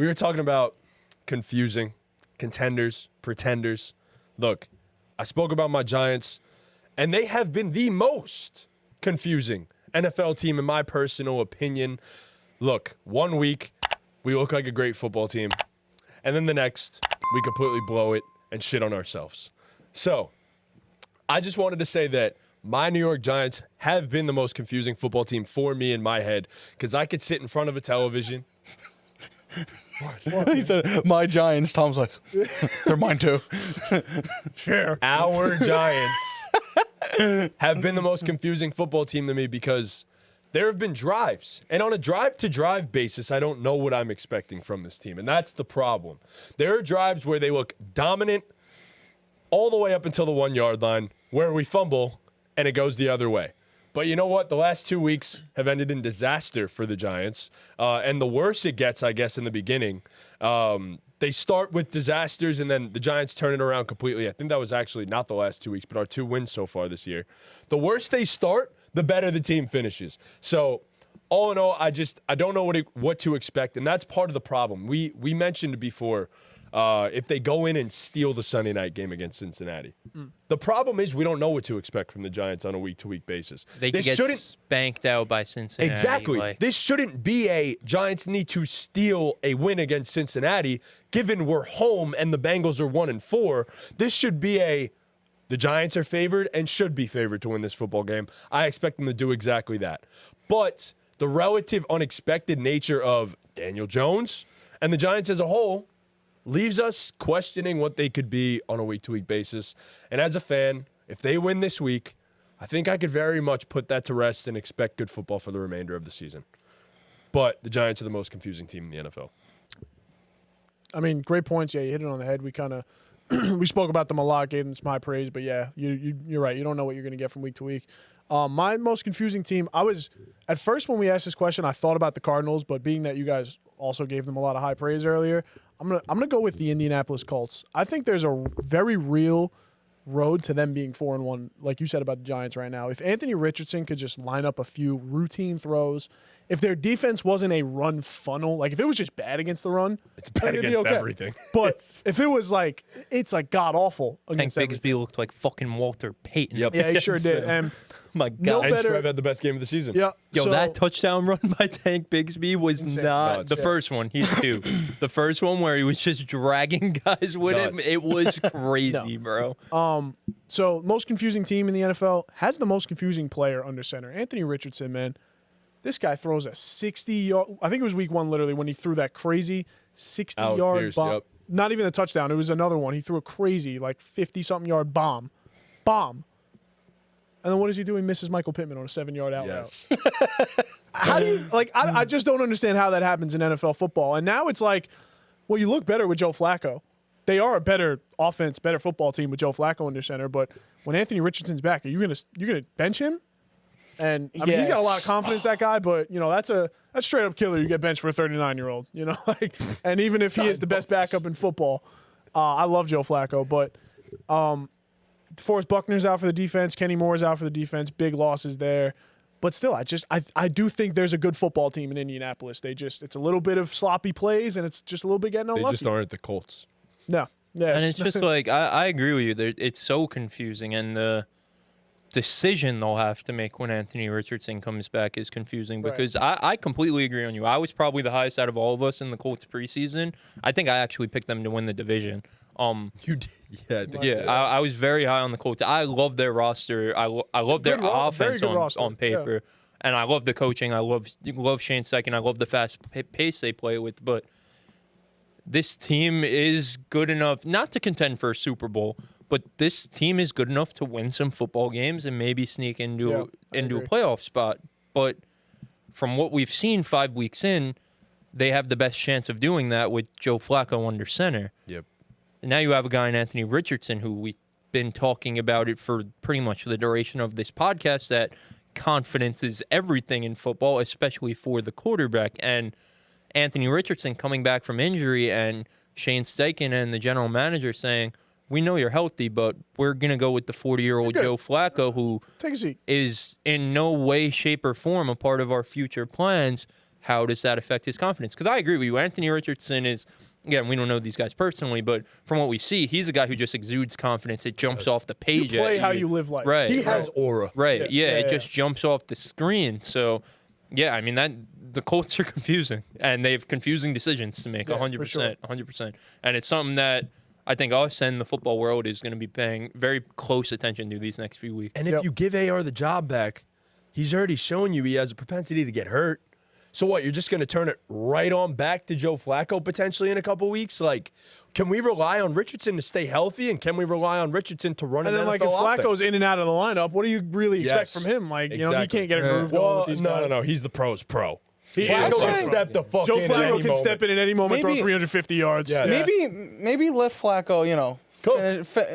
We were talking about confusing, contenders, pretenders. Look, I spoke about my Giants, and they have been the most confusing NFL team in my personal opinion. Look, 1 week, we look like a great football team, and then the next, we completely blow it and shit on ourselves. So, I just wanted to say that my New York Giants have been the most confusing football team for me in my head, because I could sit in front of a television. He said, my Giants. Tom's like, they're mine too. Sure. Our Giants have been the most confusing football team to me because there have been drives. And on a drive-to-drive basis, I don't know what I'm expecting from this team. And that's the problem. There are drives where they look dominant all the way up until the 1 yard line, where we fumble and it goes the other way. But you know what? The last 2 weeks have ended in disaster for the Giants. And the worse it gets, I guess, in the beginning, they start with disasters and then the Giants turn it around completely. I think that was actually not the last 2 weeks, but our 2 wins so far this year. The worse they start, the better the team finishes. So all in all, I don't know what to expect. And that's part of the problem. We mentioned before, if they go in and steal the Sunday night game against Cincinnati. The problem is we don't know what to expect from the Giants on a week-to-week basis. They could get spanked out by Cincinnati. Exactly. This shouldn't be a Giants need to steal a win against Cincinnati, given we're home and the Bengals are 1-4. This should be the Giants are favored and should be favored to win this football game. I expect them to do exactly that. But the relative unexpected nature of Daniel Jones and the Giants as a whole leaves us questioning what they could be on a week-to-week basis. And as a fan, if they win this week, I think I could very much put that to rest and expect good football for the remainder of the season. But the Giants are the most confusing team in the NFL. I mean, great points. Yeah, you hit it on the head. We kind of we spoke about them a lot, gave them some high praise. But, yeah, you're right. You don't know what you're going to get from week to week. My most confusing team, at first when we asked this question, I thought about the Cardinals. But being that you guys also gave them a lot of high praise earlier, I'm gonna go with the Indianapolis Colts. I think there's a very real road to them being 4-1, like you said about the Giants right now. If Anthony Richardson could just line up a few routine throws, if their defense wasn't a run funnel, like if it was just bad against the run, it's bad against everything. But if it was like it's like god awful against Tank Bigsby looked like fucking Walter Payton. Yep. Yeah, he sure did. And my God. And Trev had the best game of the season. Yeah. That touchdown run by Tank Bigsby was not the first one. He's two. The first one where he was just dragging guys with him. It was crazy, bro. So most confusing team in the NFL has the most confusing player under center. Anthony Richardson, man. This guy throws a 60-yard. I think it was week 1, literally, when he threw that crazy 60-yard bomb. Yep. Not even a touchdown. It was another one. He threw a crazy, like 50-something yard bomb. And then what does he do? He misses Michael Pittman on a 7-yard out route. How do you I just don't understand how that happens in NFL football. And now it's like, well, you look better with Joe Flacco. They are a better offense, better football team with Joe Flacco under center. But when Anthony Richardson's back, are you gonna bench him? And I mean, he's got a lot of confidence, that guy. But that's a straight up killer. You get benched for a 39-year-old. And even if he is the best backup in football, I love Joe Flacco, but. DeForest Buckner's out for the defense. Kenny Moore's out for the defense. Big losses there. But still, I do think there's a good football team in Indianapolis. It's a little bit of sloppy plays, and it's just a little bit getting unlucky. They just aren't the Colts. No. Yeah, and it's just like, I agree with you. It's so confusing, and the decision they'll have to make when Anthony Richardson comes back is confusing because I completely agree on you. I was probably the highest out of all of us in the Colts preseason. I think I actually picked them to win the division. You did. Yeah, I was very high on the Colts. I love their roster. I love their offense on paper. Yeah. And I love the coaching. I love Shane Steichen. I love the fast pace they play with. But this team is good enough, not to contend for a Super Bowl, but this team is good enough to win some football games and maybe sneak into a playoff spot. But from what we've seen 5 weeks in, they have the best chance of doing that with Joe Flacco under center. Yep. Now you have a guy in Anthony Richardson who we've been talking about it for pretty much the duration of this podcast, that confidence is everything in football, especially for the quarterback. And Anthony Richardson coming back from injury and Shane Steichen and the general manager saying, we know you're healthy, but we're going to go with the 40-year-old Joe Flacco who Take a seat. is in no way, shape, or form a part of our future plans. how does that affect his confidence? Because I agree with you. Anthony Richardson is, again, we don't know these guys personally, but from what we see, he's a guy who just exudes confidence. It jumps off the page. You play how you live life. Right. He has aura. Right. Yeah. It just jumps off the screen. So, yeah, I mean, the Colts are confusing, and they have confusing decisions to make. 100%. 100%. And it's something that I think us and the football world is going to be paying very close attention to these next few weeks. And if you give AR the job back, he's already shown you he has a propensity to get hurt. So what, you're just going to turn it right on back to Joe Flacco potentially in a couple weeks? Like, can we rely on Richardson to stay healthy, and can we rely on Richardson to run an NFL like, if offense? Flacco's in and out of the lineup, what do you really expect from him? Like, you know, he can't get a groove going with these guys. No. He's the pro's pro. Flacco can step the fuck Joe in at Flacco any can step in at any moment, throw 350 yards. Yeah. Maybe let Flacco, you know,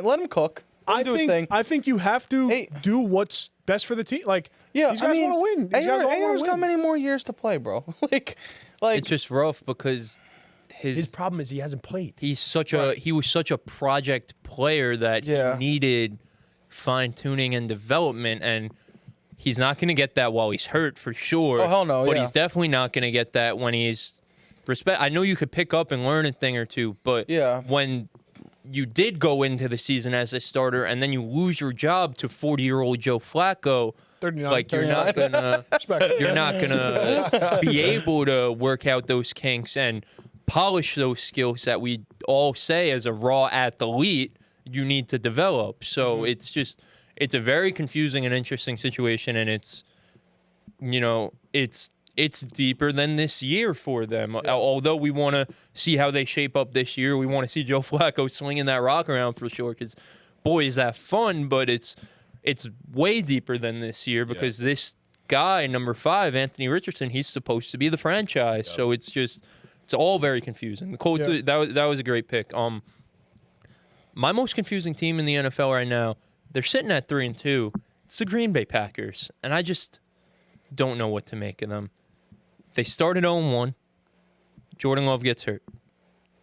let him cook. Let him do his thing. I think you have to do what's best for the team. Like, these guys want to win. These guys all want AR's to got win. many more years to play, bro. like It's just rough because his problem is he hasn't played. he was such a project player that he needed fine tuning and development, and he's not going to get that while he's hurt for sure. Oh hell no! But he's definitely not going to get that when he's I know you could pick up and learn a thing or two, but when you did go into the season as a starter and then you lose your job to 40-year-old Joe Flacco, 39, like you're not gonna be able to work out those kinks and polish those skills that we all say as a raw athlete you need to develop. So it's a very confusing and interesting situation, and it's deeper than this year for them. Although we want to see how they shape up this year, we want to see Joe Flacco slinging that rock around for sure, because boy, is that fun, but it's way deeper than this year because this guy, number 5, Anthony Richardson, he's supposed to be the franchise. So it's all very confusing. The Colts, that was a great pick. My most confusing team in the NFL right now, they're sitting at 3-2. It's the Green Bay Packers, and I just don't know what to make of them. They started 0-1. Jordan Love gets hurt.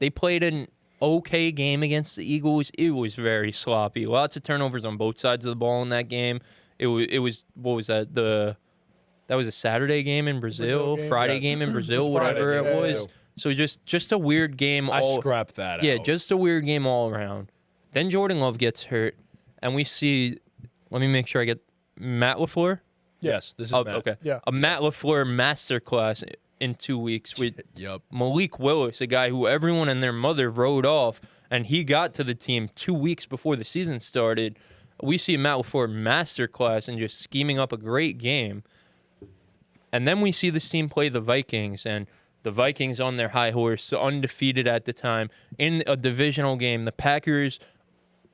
They played an okay game against the Eagles. It was very sloppy. Lots of turnovers on both sides of the ball in that game. It was what was that? That was a Saturday game in Brazil, Friday game in Brazil, whatever it was. So just a weird game. I scrapped that out. Yeah, just a weird game all around. Then Jordan Love gets hurt, and we see. Let me make sure I get Matt LaFleur. Yes, this is Matt. Okay. Yeah. A Matt LaFleur masterclass in 2 weeks with Malik Willis, a guy who everyone and their mother wrote off, and he got to the team 2 weeks before the season started. We see a Matt LaFleur masterclass and just scheming up a great game. And then we see this team play the Vikings, and the Vikings on their high horse, undefeated at the time, in a divisional game. The Packers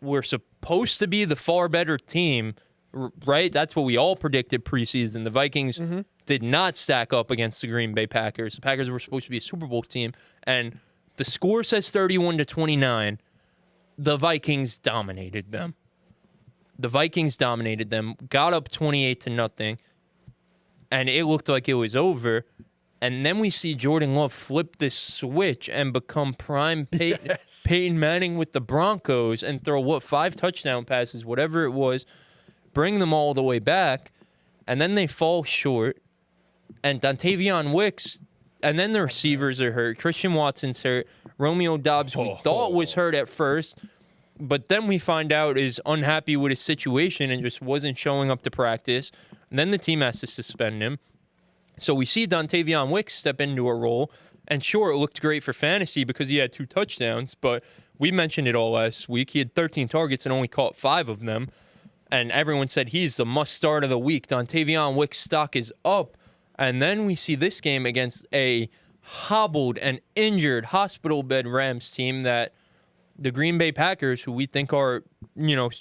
were supposed to be the far better team, right? That's what we all predicted preseason. The Vikings did not stack up against the Green Bay Packers. The Packers were supposed to be a Super Bowl team, and the score says 31-29. The Vikings dominated them. Got up 28-0, and it looked like it was over. And then we see Jordan Love flip this switch and become prime Peyton Manning with the Broncos and throw, 5 touchdown passes, whatever it was, bring them all the way back. And then they fall short. And Dontavion Wicks, and then the receivers are hurt. Christian Watson's hurt. Romeo Doubs, we thought was hurt at first, but then we find out is unhappy with his situation and just wasn't showing up to practice. And then the team has to suspend him. So we see Dontavion Wicks step into a role, and sure, it looked great for fantasy because he had 2 touchdowns, but we mentioned it all last week. He had 13 targets and only caught 5 of them, and everyone said he's the must-start of the week. Dontavion Wicks' stock is up, and then we see this game against a hobbled and injured hospital bed Rams team that the Green Bay Packers, who we think are,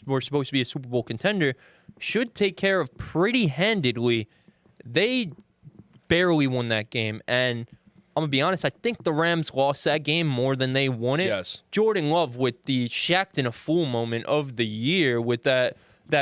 were supposed to be a Super Bowl contender, should take care of pretty handedly. They barely won that game, and I'm going to be honest, I think the Rams lost that game more than they won it. Yes. Jordan Love with the Shaqtin' a Fool moment of the year with that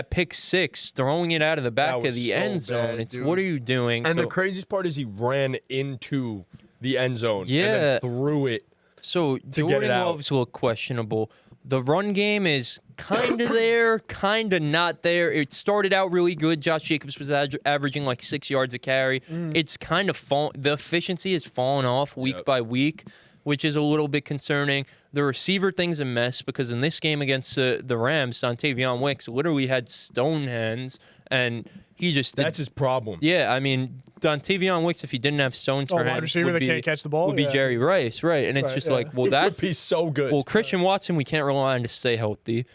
pick 6, throwing it out of the back of the end zone. What are you doing? And the craziest part is he ran into the end zone and then threw it. So Jordan Love's look questionable. The run game is kind of there, kind of not there. It started out really good. Josh Jacobs was averaging like 6 yards a carry. It's kind of the efficiency has fallen off week by week, which is a little bit concerning. The receiver thing's a mess because in this game against the Rams, Dontavion Wicks literally had stone hands, and he just That's his problem. Yeah, I mean, Dontavion Wicks, if he didn't have stones for wide hands, receiver that can't catch the ball? would be Jerry Rice, right? And it's just like, well, that's He's so good. well, Christian Watson, we can't rely on to stay healthy.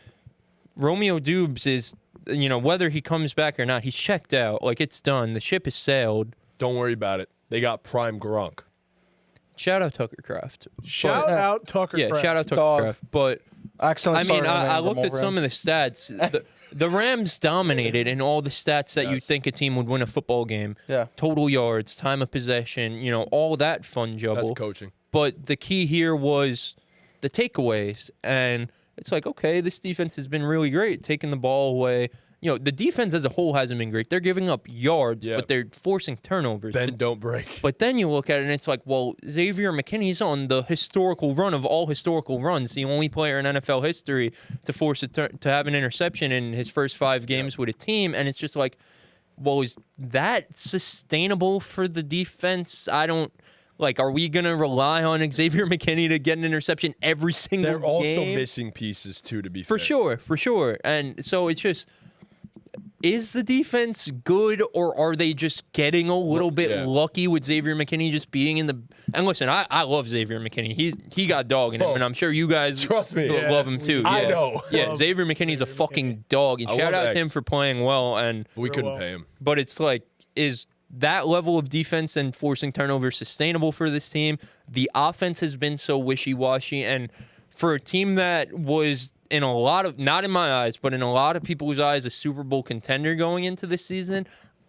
Romeo Dubes is, whether he comes back or not, he's checked out. Like, it's done. The ship has sailed. Don't worry about it. They got prime Gronk. Shout out Tucker Kraft. Shout out Tucker Kraft. Yeah, shout out Tucker Dog. Kraft. But, Accidentally I mean, started I naming looked them at over some him. of the stats. The Rams dominated in all the stats that you'd think a team would win a football game. Yeah. Total yards, time of possession, all that fun juggle. That's coaching. But the key here was the takeaways. And it's like, okay, this defense has been really great, taking the ball away. The defense as a whole hasn't been great. They're giving up yards, but they're forcing turnovers. Bend, don't break. But then you look at it and it's like, well, Xavier McKinney's on the historical run of all historical runs, the only player in NFL history to force to have an interception in his first 5 games with a team. And it's just like, well, is that sustainable for the defense? I don't. Like, are we going to rely on Xavier McKinney to get an interception every single game? They're also missing pieces, too, to be fair. For sure. And so it's just, is the defense good, or are they just getting a little bit lucky with Xavier McKinney just being in the... And listen, I love Xavier McKinney. He got dog in him, and I'm sure you guys Trust me. love him too. I know. Yeah, Xavier McKinney's a fucking dog. And shout out to him for playing well. And We couldn't pay him. But it's like, is that level of defense and forcing turnovers sustainable for this team? The offense has been so wishy-washy, and for a team that was in a lot of, not in my eyes, but in a lot of people's eyes, a Super Bowl contender going into this season,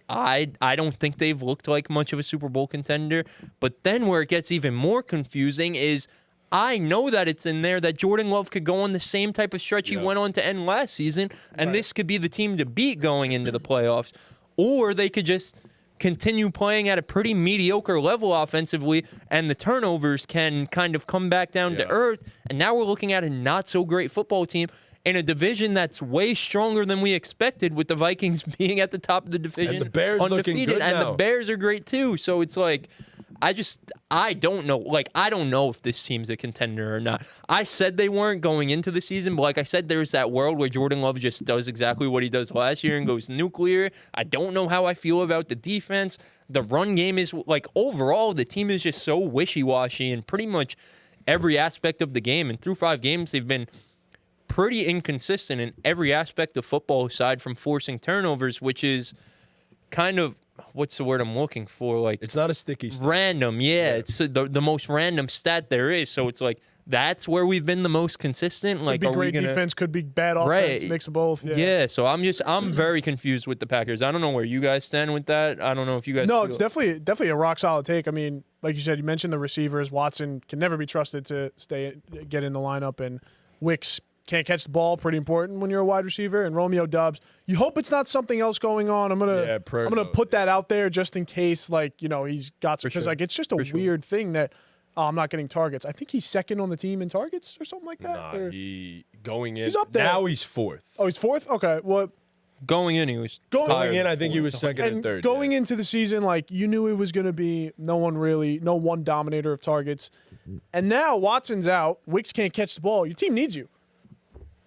I don't think they've looked like much of a Super Bowl contender. But then where it gets even more confusing is I know that it's in there that Jordan Love could go on the same type of stretch he went on to end last season, and this could be the team to beat going into the playoffs. Or they could just continue playing at a pretty mediocre level offensively, and the turnovers can kind of come back down to earth. And now we're looking at a not-so-great football team in a division that's way stronger than we expected, with the Vikings being at the top of the division. And the Bears undefeated, looking good and now. the Bears are great too. So it's like, I don't know. Like, I don't know if this team's a contender or not. I said they weren't going into the season, but like I said, there's that world where Jordan Love just does exactly what he does last year and goes nuclear. I don't know how I feel about the defense. The run game is, like, overall, the team is just so wishy-washy in pretty much every aspect of the game. And through 5 games, they've been pretty inconsistent in every aspect of football aside from forcing turnovers, which is kind of, what's the word I'm looking for? Like, It's not a sticky stat. random. Yeah, it's the most random stat there is. So it's like, that's where we've been the most consistent. Like, Could be are we great gonna, defense, could be bad offense, Right. mix of both. Yeah. So I'm very confused with the Packers. I don't know where you guys stand with that. I don't know if you guys. No, feel- it's definitely a rock solid take. I mean, like you said, you mentioned the receivers. Watson can never be trusted to get in the lineup, and Wicks can't catch the ball. Pretty important when you're a wide receiver. And Romeo Doubs, you hope it's not something else going on. I'm gonna put that out there just in case, like, he's got, because like it's just a weird thing that I'm not getting targets. I think he's second on the team in targets or something like that. Nah, or- he going in. He's up there. Now he's 4th. Oh, he's 4th. Okay, well. Going in, he was Going in, I think he was 2nd and 3rd. Going into the season, like, you knew it was going to be no one dominator of targets. And now Watson's out. Wicks can't catch the ball. Your team needs you.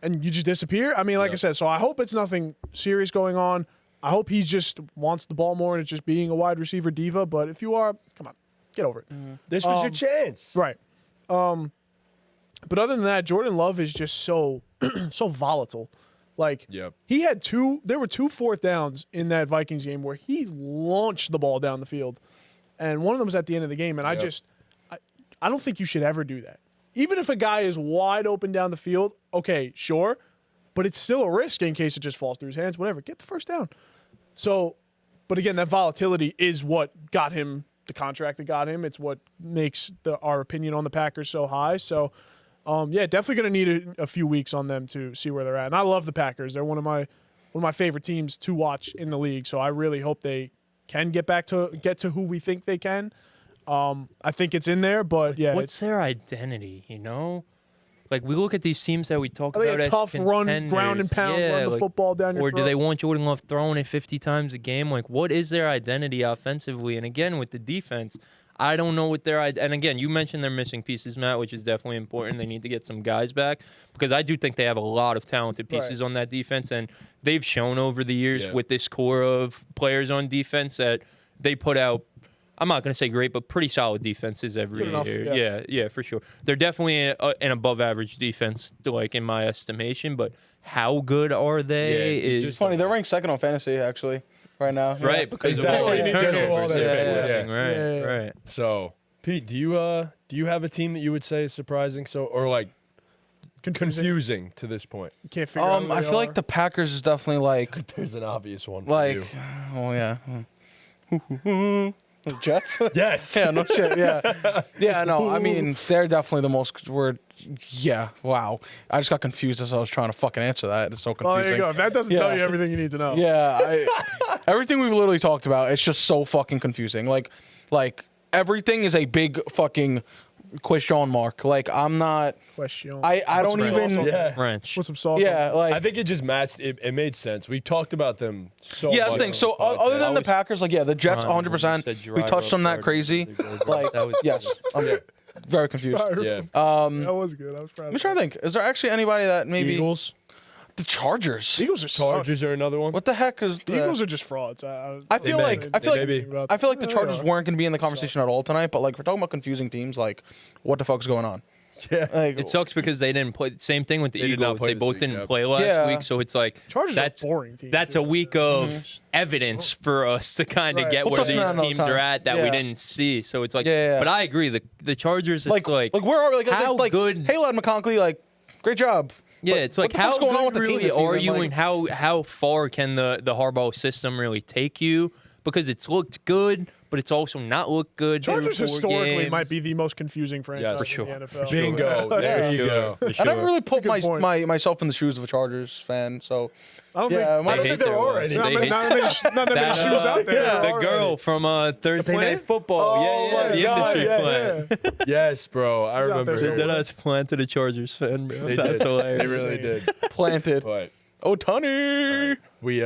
And you just disappear. I mean, like I said, so I hope it's nothing serious going on. I hope he just wants the ball more and it's just being a wide receiver diva. But if you are, come on, get over it. This was your chance. Right. But other than that, Jordan Love is just so volatile. Like, he had there were 2 4th downs in that Vikings game where he launched the ball down the field. And one of them was at the end of the game. And I don't think you should ever do that. Even if a guy is wide open down the field, okay, sure. But it's still a risk in case it just falls through his hands, whatever. Get the first down. So, but again, that volatility is what got him the contract that got him. It's what makes our opinion on the Packers so high. So, definitely going to need a few weeks on them to see where they're at. And I love the Packers. They're one of my favorite teams to watch in the league. So I really hope they can get to who we think they can. I think it's in there, but yeah. What's their identity, Like, we look at these teams that we talk Are they about a as tough run, contenders. ground and pound, Yeah, run the like, football down your or throat? do they want Jordan Love throwing it 50 times a game? Like, what is their identity offensively? And again, with the defense, I don't know what their and again, you mentioned they're missing pieces, Matt, which is definitely important. They need to get some guys back because I do think they have a lot of talented pieces on that defense, and they've shown over the years with this core of players on defense that they put out. I'm not going to say great, but pretty solid defenses every year. Yeah, for sure. They're definitely an above-average defense, like in my estimation. But how good are they? It's funny. They're ranked second on fantasy actually right now. Right, because Exactly. of all You the need to do all turnovers. that Right. So, Pete, do you have a team that you would say is surprising? So, or like confusing to this point? You can't figure out who I they feel are. like the Packers is definitely like There's an obvious one. For like. you. Oh yeah. The Jets? Yes. Yeah, no shit. Yeah. Yeah, no. I mean, they're definitely the most yeah, wow. I just got confused as I was trying to fucking answer that. It's so Oh, confusing. there you go. If that doesn't tell you everything you need to know. Yeah, everything we've literally talked about, it's just so fucking confusing. Like everything is a big fucking question mark. Like I'm not Question. I don't even French. Put some sauce Yeah, on. like I think it just matched. It made sense. We talked about them so much. yeah, that's the thing. So other than the Packers, like the Jets, 100%. We touched on that crazy. Like That was yes, I'm very confused. Yeah. That was good. I was proud I'm of trying to think. Is there actually anybody that maybe Eagles. the Chargers? Eagles are Chargers are another one. What the heck is The Eagles are just frauds. I They feel may. like I feel They like may be. I feel like the Chargers are. weren't going to be in the conversation at all tonight. But like, if we're talking about confusing teams, like, what the fuck's going on? Yeah. Like, It sucks because they didn't play. Same thing with the They did not Eagles. play They this both week, didn't yep. play last Yeah. week, so it's like Chargers that's are a boring team. that's too. a week of evidence for us to kind of Right. get We'll where touch on these that another teams time. are at that we Yeah. didn't see. So it's like, Yeah. but I agree. The Chargers, it's like where are we? Like, how like, good? Hey, Lad McConkey, like, great job. Yeah, But it's what like the how fuck's going on with good the team really this are season? you, Like- and how far can the Harbaugh system really take you? Because it's looked good, but it's also not looked good. Chargers through 4 historically games. might be the most confusing franchise for sure. in the NFL. Bingo. There you go. For I sure. never really put good point. myself in the shoes of a Chargers fan, so I don't yeah, think. my- I don't hate think they're their already. ones. Not They many, hate- not many, not that many That, shoes out there. the girl from Thursday plant? Night Football. Oh yeah, my the God, industry yeah, plant. Yes, bro. I out remember. there her. Did us planted a Chargers fan, bro. They That's did. hilarious. They really did. planted. But Oh, Tony. we